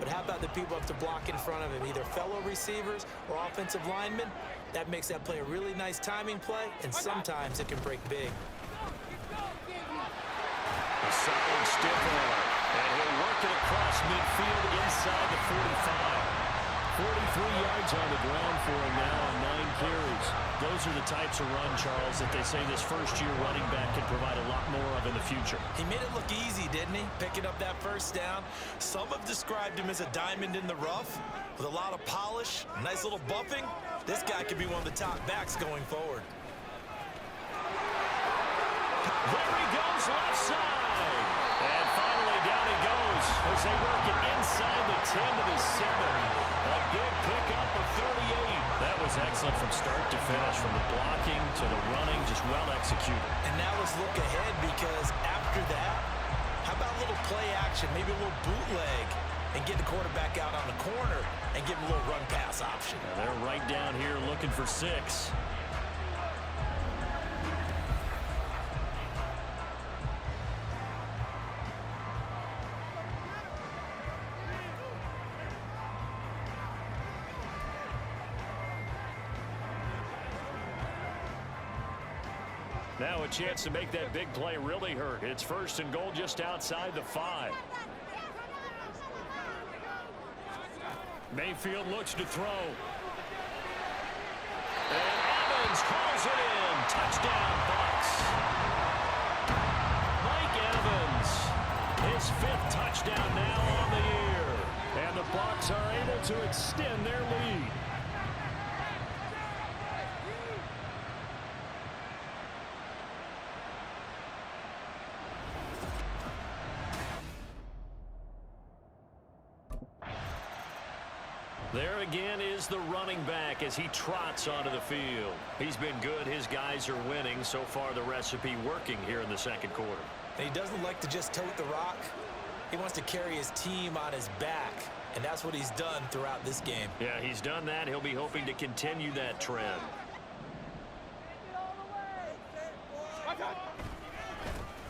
But how about the people up to block in front of him, either fellow receivers or offensive linemen? That makes that play a really nice timing play, and sometimes it can break big. A solid stiff arm, and he'll work it across midfield inside the 45. 43 yards on the ground for him now on 9 carries. Those are the types of run, Charles, that they say this first-year running back can provide a lot more of in the future. He made it look easy, didn't he? Picking up that first down. Some have described him as a diamond in the rough with a lot of polish, nice little buffing. This guy could be one of the top backs going forward. There he goes, left side. And finally down he goes as they work it inside the 10 to the 7. A big pickup of 38. That was excellent from start to finish, from the blocking to the running, just well executed. And now let's look ahead, because after that, how about a little play action, maybe a little bootleg, and get the quarterback out on the corner and give him a little run pass option. Now they're right down here looking for 6. Now a chance to make that big play really hurt. It's 1st and goal just outside the 5. Mayfield looks to throw. And Evans calls it in. Touchdown, Bucs. Mike Evans, his 5th touchdown now on the year. And the Bucs are able to extend their lead. There again is the running back as he trots onto the field. He's been good. His guys are winning. So far, the recipe working here in the 2nd quarter. And he doesn't like to just tote the rock. He wants to carry his team on his back, and that's what he's done throughout this game. Yeah, he's done that. He'll be hoping to continue that trend.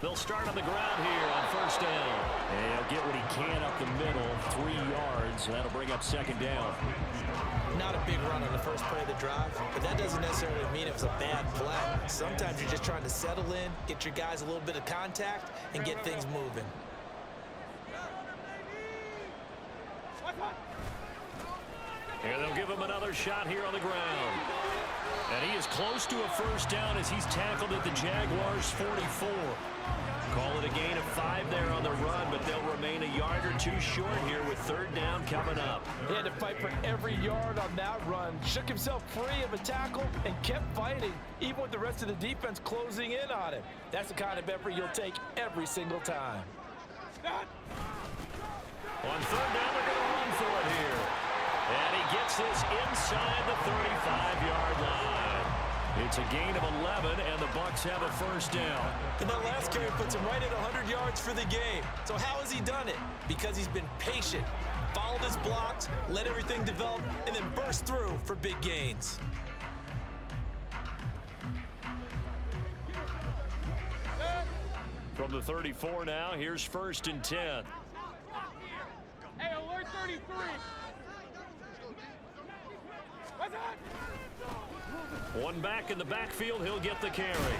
They'll start on the ground here on 1st down. And he'll get what he can up the middle, 3 yards. And that'll bring up 2nd down. Not a big run on the first play of the drive, but that doesn't necessarily mean it was a bad play. Sometimes you're just trying to settle in, get your guys a little bit of contact, and get things moving. And they'll give him another shot here on the ground. And he is close to a 1st down as he's tackled at the Jaguars' 44. Call it a gain of 5 there on the run, but they'll remain a yard or 2 short here with 3rd down coming up. He had to fight for every yard on that run, shook himself free of a tackle, and kept fighting, even with the rest of the defense closing in on him. That's the kind of effort you'll take every single time. On 3rd down, they're going to run for it here. And he gets this inside the 35-yard line. It's a gain of 11, and the Bucs have a 1st down. And that last carry puts him right at 100 yards for the game. So how has he done it? Because he's been patient, followed his blocks, let everything develop, and then burst through for big gains. From the 34 now, here's 1st and 10. Hey, alert 33. What's that? One back in the backfield, he'll get the carry.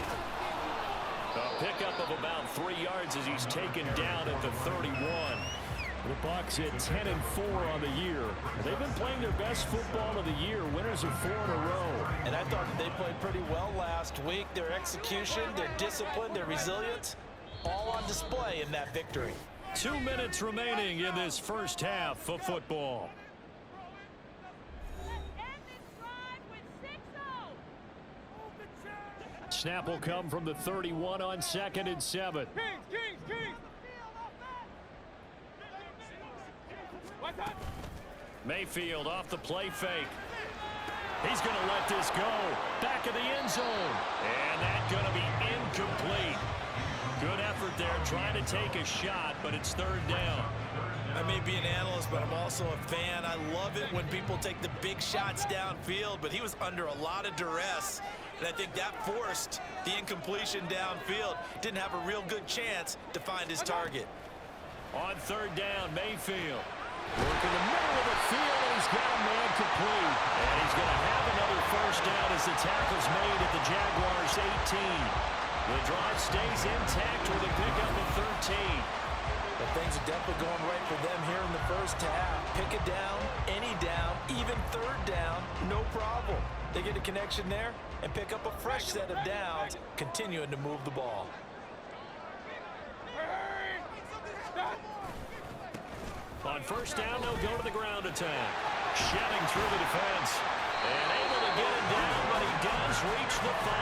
A pickup of about 3 yards as he's taken down at the 31. The Bucs at 10-4 on the year. They've been playing their best football of the year, winners of 4 in a row. And I thought that they played pretty well last week. Their execution, their discipline, their resilience, all on display in that victory. 2 minutes remaining in this 1st half of football. Snap will come from the 31 on 2nd and 7. Kings. Mayfield off the play fake. He's going to let this go. Back of the end zone. And that's going to be incomplete. Good effort there, trying to take a shot, but it's 3rd down. I may be an analyst, but I'm also a fan. I love it when people take the big shots downfield, but he was under a lot of duress. And I think that forced the incompletion downfield. Didn't have a real good chance to find his target. On 3rd down, Mayfield. Work in the middle of the field, and he's got a man complete. And he's going to have another first down as the tackle's made at the Jaguars' 18. The drive stays intact with a pickup of 13. But things are definitely going right for them here in the first half. Pick a down, any down, even third down, no problem. They get a connection there and pick up a fresh set of downs, continuing to move the ball. On first down, they'll go to the ground attack. Shedding through the defense. And able to get it down, but he does reach the 5.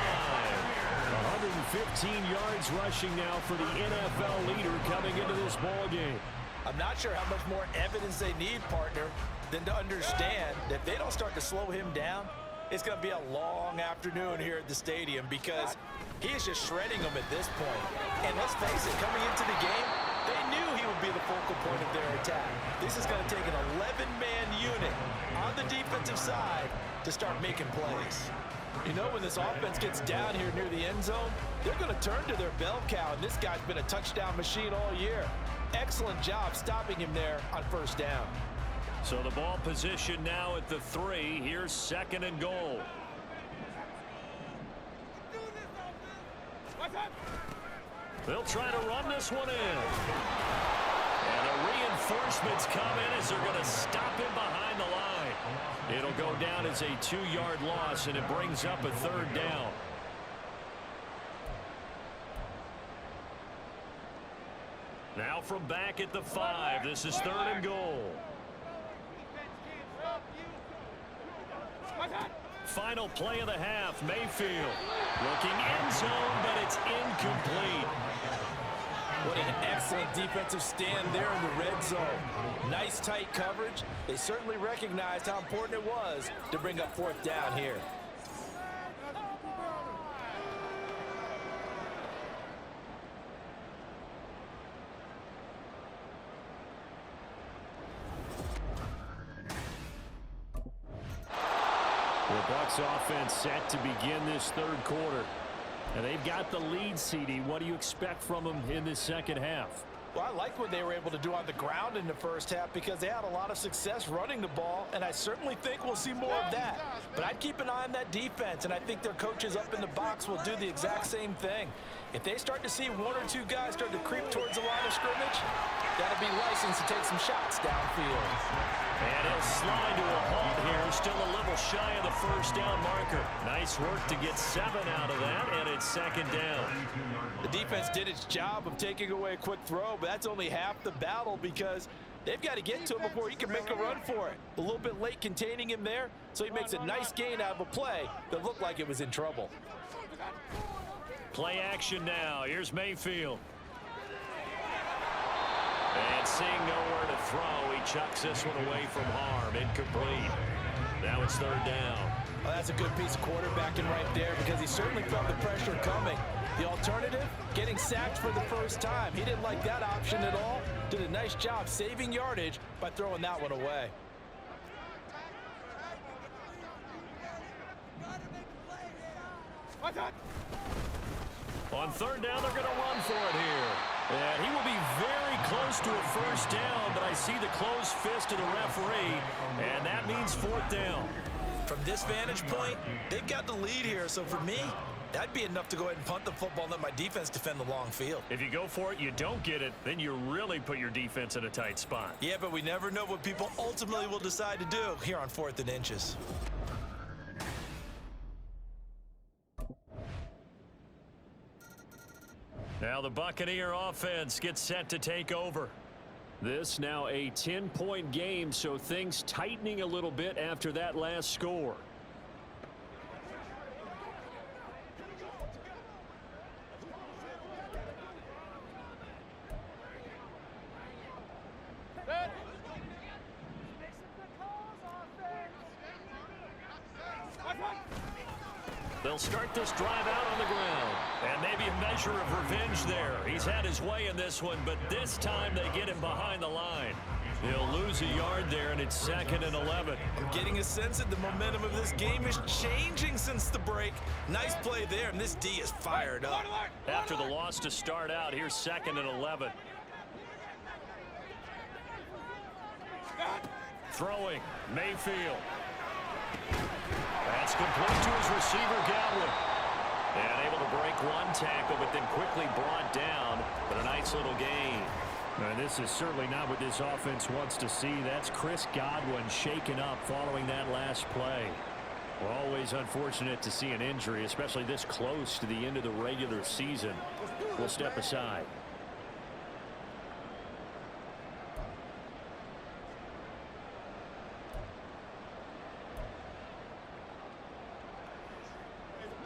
115 yards rushing now for the NFL leader coming into this ball game. I'm not sure how much more evidence they need, partner, than to understand that if they don't start to slow him down, it's going to be a long afternoon here at the stadium because he is just shredding them at this point. And let's face it, coming into the game, they knew he would be the focal point of their attack. This is going to take an 11-man unit on the defensive side to start making plays. You know, when this offense gets down here near the end zone, they're going to turn to their bell cow, and this guy's been a touchdown machine all year. Excellent job stopping him there on first down. So the ball position now at the 3. Here's second and goal. They'll try to run this one in. And the reinforcements come in as they're going to stop him behind the line. It'll go down as a 2-yard loss, and it brings up a third down. Now from back at the 5, this is third and goal. Final play of the half, Mayfield. Looking end zone, but it's incomplete. What an excellent defensive stand there in the red zone. Nice tight coverage. They certainly recognized how important it was to bring up fourth down here. The Bucs offense set to begin this third quarter. And they've got the lead, CD. What do you expect from them in this second half? Well, I like what they were able to do on the ground in the first half because they had a lot of success running the ball, and I certainly think we'll see more of that. But I'd keep an eye on that defense, and I think their coaches up in the box will do the exact same thing. If they start to see one or two guys start to creep towards the line of scrimmage, that'll be licensed to take some shots downfield. And he'll slide to a halt here, still a little shy of the first down marker. Nice work to get 7 out of that, and it's second down. The defense did its job of taking away a quick throw, but that's only half the battle because they've got to get to him before he can make a run for it. A little bit late containing him there, so he makes a nice gain out of a play that looked like it was in trouble. Play action now. Here's Mayfield. And seeing nowhere to throw, he chucks this one away from harm. Incomplete. Now it's third down. Well, that's a good piece of quarterbacking right there because he certainly felt the pressure coming. The alternative, getting sacked for the first time. He didn't like that option at all. Did a nice job saving yardage by throwing that one away. On third down, they're going to run for it here. And he will be very close to a first down, but I see the closed fist of the referee, and that means fourth down. From this vantage point, they've got the lead here, so for me, that'd be enough to go ahead and punt the football and let my defense defend the long field. If you go for it, you don't get it, then you really put your defense in a tight spot. Yeah, but we never know what people ultimately will decide to do here on 4th and inches. Now the Buccaneer offense gets set to take over. This now a 10-point game, so things tightening a little bit after that last score. They'll start this drive out on the ground. And maybe a measure of revenge there. He's had his way in this one, but this time they get him behind the line. He'll lose a yard there, and it's 2nd and 11. I'm getting a sense that the momentum of this game is changing since the break. Nice play there, and this D is fired up. After the loss to start out, here's 2nd and 11. Throwing, Mayfield. That's complete to his receiver, Godwin. And able to break one tackle, but then quickly brought down. But a nice little gain. And this is certainly not what this offense wants to see. That's Chris Godwin shaken up following that last play. Well, always unfortunate to see an injury, especially this close to the end of the regular season. We'll step aside.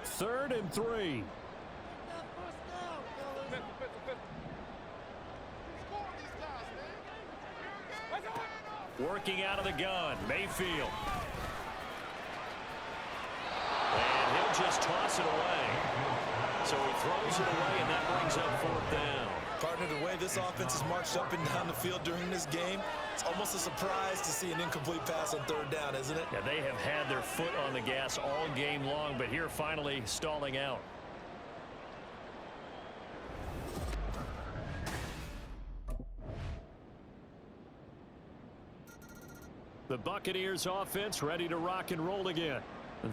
Third and 3. Working out of the gun, Mayfield. And he'll just toss it away. So he throws it away, and that brings up fourth down. Partner, the way this offense has marched up and down the field during this game, it's almost a surprise to see an incomplete pass on third down, isn't it? Yeah, they have had their foot on the gas all game long, but here finally stalling out. The Buccaneers offense ready to rock and roll again.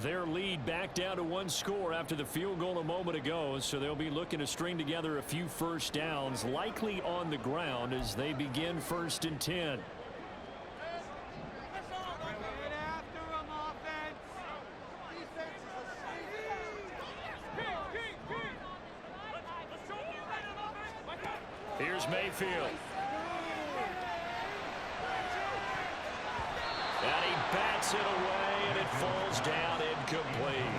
Their lead back down to 1 score after the field goal a moment ago, so they'll be looking to string together a few first downs, likely on the ground as they begin 1st and 10. Here's Mayfield. And he bats it away, and it falls down incomplete.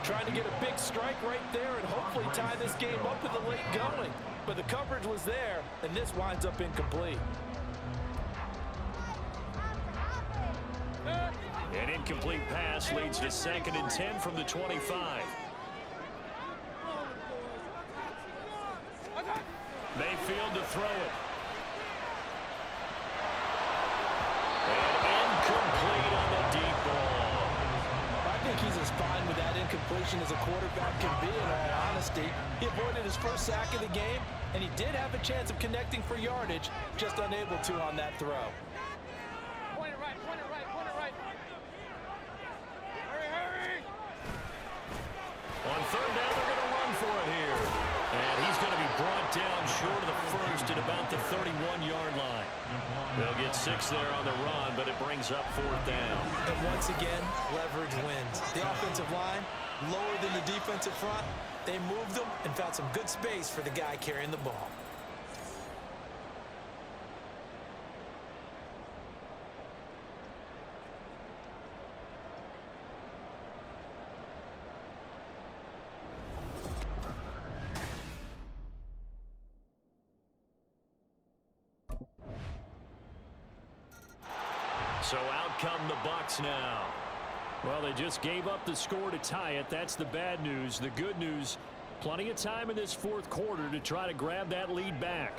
Trying to get a big strike right there and hopefully tie this game up in the late going. But the coverage was there, and this winds up incomplete. An incomplete pass leads to 2nd and 10 from the 25. Mayfield to throw it. Incomplete on the deep ball. I think he's as fine with that incompletion as a quarterback can be, in all honesty. He avoided his first sack of the game, and he did have a chance of connecting for yardage, just unable to on that throw. Point it right, point it right, point it right. Hurry, hurry! On third down, they're going to run for it here. And he's going to be brought down short of the first at about the 31-yard line. They'll get 6 there on the run, but it brings up 4th down. And once again, leverage wins. The offensive line, lower than the defensive front. They moved them and found some good space for the guy carrying the ball. So out come the Bucs now. Well, they just gave up the score to tie it. That's the bad news. The good news, plenty of time in this 4th quarter to try to grab that lead back.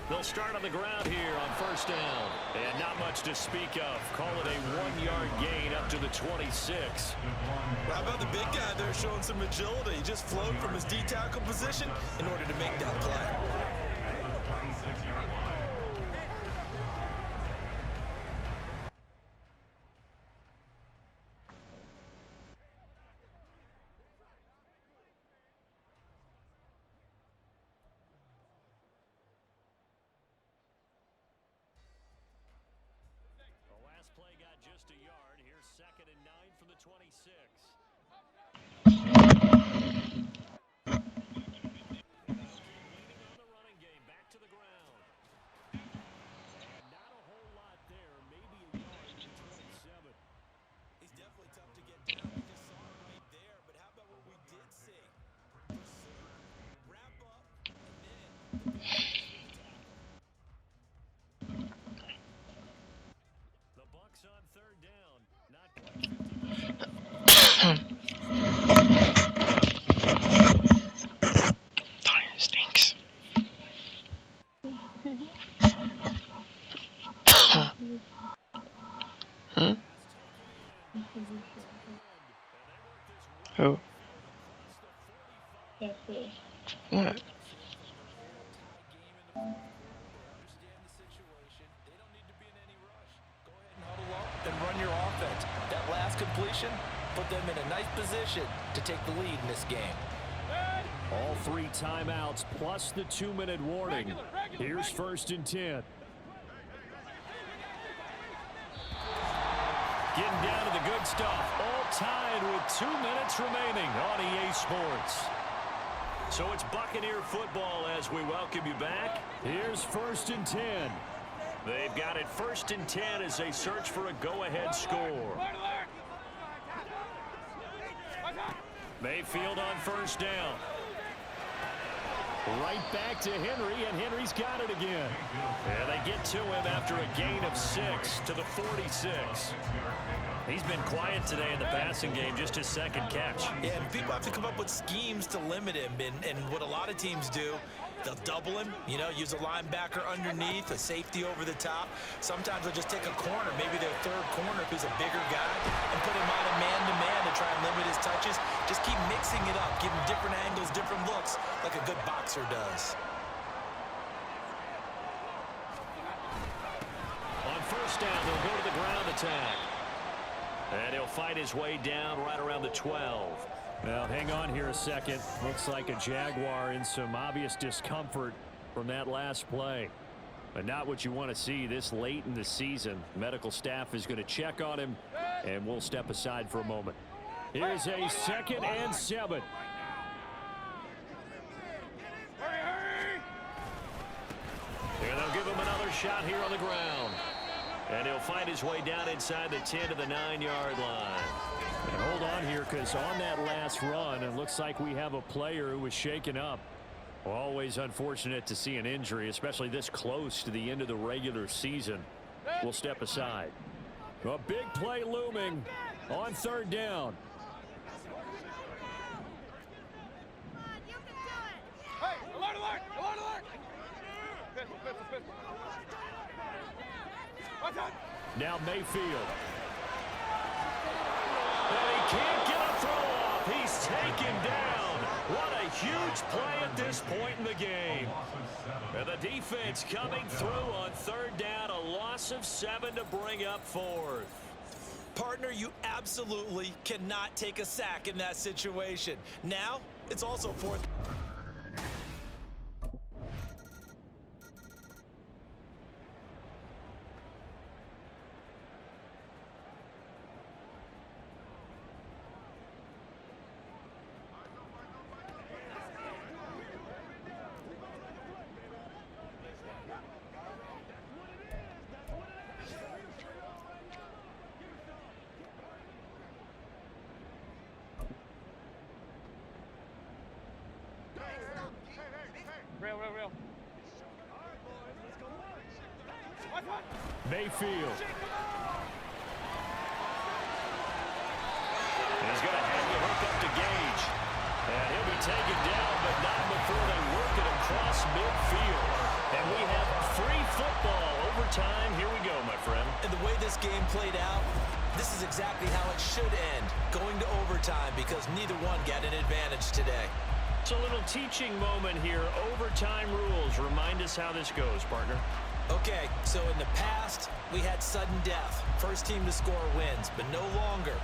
They'll start on the ground here on 1st down. And not much to speak of. Call it a 1-yard gain up to the 26. How about the big guy there showing some agility? He just flowed from his D-tackle position in order to make that play. Play got just a yard. Here's 2nd and 9 from the 26. What? And run your offense. That last completion put them in a nice position to take the lead in this game. All 3 timeouts plus the 2-minute warning. Here's 1st and 10. Getting down to the good stuff. All tied with 2 minutes remaining on EA Sports. So it's Buccaneer football as we welcome you back. Here's 1st and 10. They've got it 1st and 10 as they search for a go-ahead score. Mayfield on 1st down. Right back to Henry, and Henry's got it again. And they get to him after a gain of 6 to the 46. He's been quiet today in the passing game, just his 2nd catch. Yeah, and people have to come up with schemes to limit him, and what a lot of teams do, they'll double him, use a linebacker underneath, a safety over the top. Sometimes they'll just take a corner, maybe their 3rd corner if he's a bigger guy, and put him on a man-to-man to try and limit his touches. Just keep mixing it up, give him different angles, different looks, like a good boxer does. On 1st down, they'll go to the ground attack. And he'll fight his way down right around the 12. Well, hang on here a second. Looks like a Jaguar in some obvious discomfort from that last play. But not what you want to see this late in the season. Medical staff is going to check on him, and we'll step aside for a moment. Here's a 2nd and 7. And they'll give him another shot here on the ground. And he'll find his way down inside the 10 to the 9-yard line. And hold on here, because on that last run, it looks like we have a player who was shaken up. Always unfortunate to see an injury, especially this close to the end of the regular season. We'll step aside. A big play looming on 3rd down. Hey, alert, alert, alert, alert! Pistol, pistol, pistol. Now Mayfield. And he can't get a throw off. He's taken down. What a huge play at this point in the game. And the defense coming through on 3rd down. A loss of 7 to bring up 4th. Partner, you absolutely cannot take a sack in that situation. Now, it's also 4th. Real. Mayfield. He's going to have the hook up to Gage. And he'll be taken down, but not before they work it across midfield. And we have free football. Overtime. Here we go, my friend. And the way this game played out, this is exactly how it should end. Going to overtime because neither one got an advantage today. It's a little teaching moment here. Overtime rules. Remind us how this goes, partner. Okay, so in the past, we had sudden death. First team to score wins, but no longer.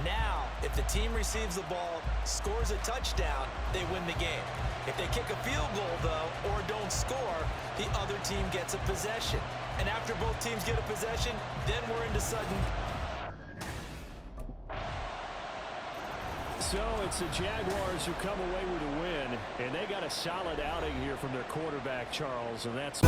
Now, if the team receives the ball, scores a touchdown, they win the game. If they kick a field goal, though, or don't score, the other team gets a possession. And after both teams get a possession, then we're into sudden. So it's the Jaguars who come away with a win, and they got a solid outing here from their quarterback, Charles, and that's